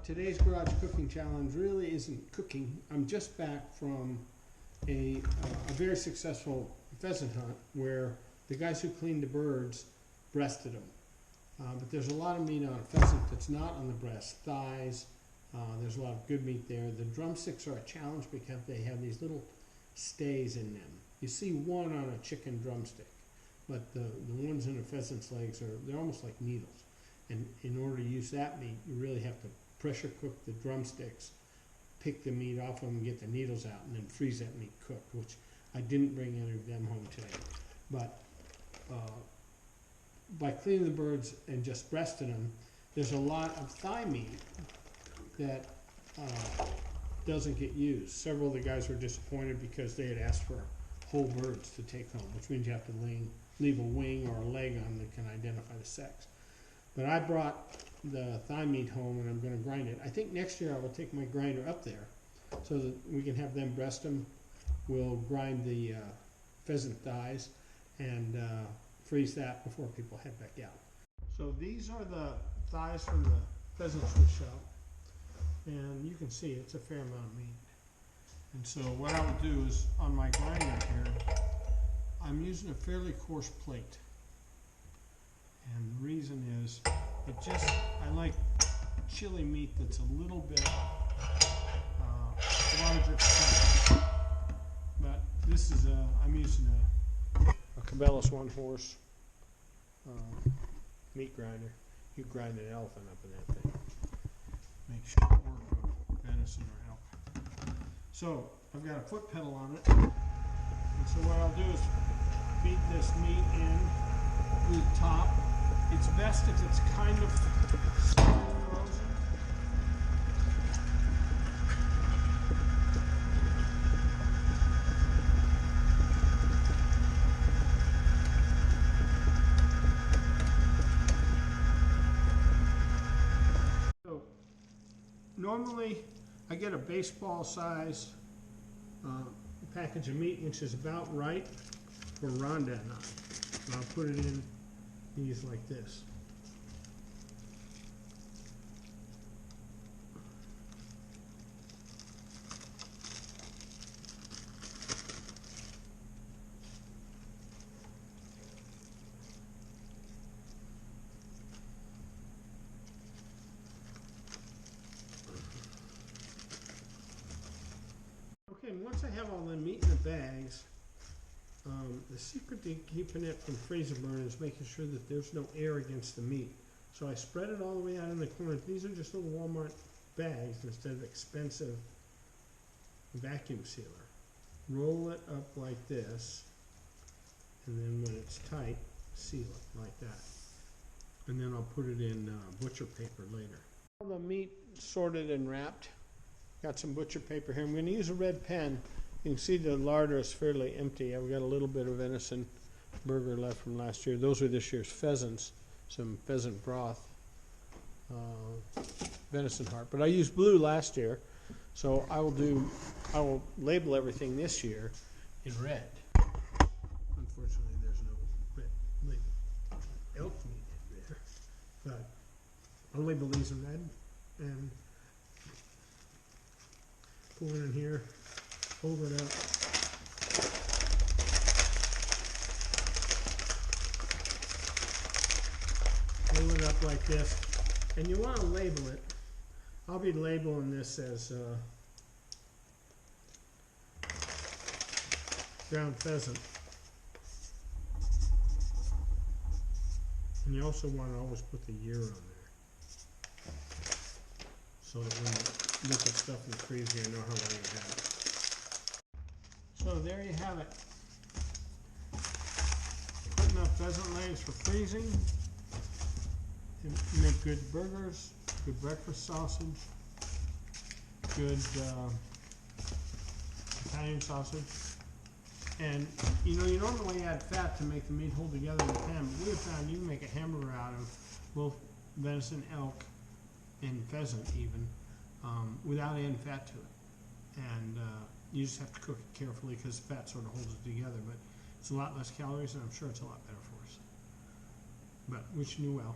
Today's garage cooking challenge really isn't cooking. I'm just back from a very successful pheasant hunt where the guys who cleaned the birds breasted them. But there's a lot of meat on a pheasant that's not on the breast, thighs. There's a lot of good meat there. The drumsticks are a challenge because they have these little stays in them. You see one on a chicken drumstick, but the ones in a pheasant's legs they're almost like needles. And in order to use that meat, you really have to pressure cook the drumsticks, pick the meat off of them, get the needles out, and then freeze that meat cooked, which I didn't bring any of them home today. But by cleaning the birds and just breasting them, there's a lot of thigh meat that doesn't get used. Several of the guys were disappointed because they had asked for whole birds to take home, which means you have to leave a wing or a leg on that can identify the sex. But I brought the thigh meat home and I'm going to grind it. I think next year I will take my grinder up there so that we can have them breast them. We'll grind the pheasant thighs and freeze that before people head back out. So these are the thighs from the pheasants we shot. And you can see it's a fair amount of meat. And so what I will do is on my grinder here, I'm using a fairly coarse plate. And the reason is, I like chili meat that's a little bit larger size. But this is I'm using a Cabela's 1-horse meat grinder. You grind an elephant up in that thing. Make sure it works with venison or elk. So I've got a foot pedal on it. And so what I'll do is feed this meat in through the top. It's best if it's kind of frozen. So normally I get a baseball size package of meat, which is about right for ronda knife. And I'll put it in these like this. Okay, and once I have all the meat in the bags, the secret to keeping it from freezer burn is making sure that there's no air against the meat. So I spread it all the way out in the corners. These are just little Walmart bags instead of expensive vacuum sealer. Roll it up like this, and then when it's tight, seal it like that. And then I'll put it in butcher paper later. All the meat sorted and wrapped. Got some butcher paper here. I'm going to use a red pen. You can see the larder is fairly empty. I've got a little bit of venison burger left from last year. Those are this year's pheasants, some pheasant broth, venison heart. But I used blue last year, so I will label everything this year in red. Unfortunately, there's no red label. Elk meat in there, but I'll label these in red and pull it in here. Hold it up. Hold it up like this. And you want to label it. I'll be labeling this as ground pheasant. And you also want to always put the year on there, so that when you look at stuff in the freezer, you know how long you have it. So there you have it. Putting up pheasant legs for freezing. You make good burgers, good breakfast sausage, good Italian sausage. And you know, you normally add fat to make the meat hold together in the pan, but we have found you can make a hamburger out of both venison, elk, and pheasant even, without adding fat to it. And you just have to cook it carefully because fat sort of holds it together, but it's a lot less calories and I'm sure it's a lot better for us. But wishing you well.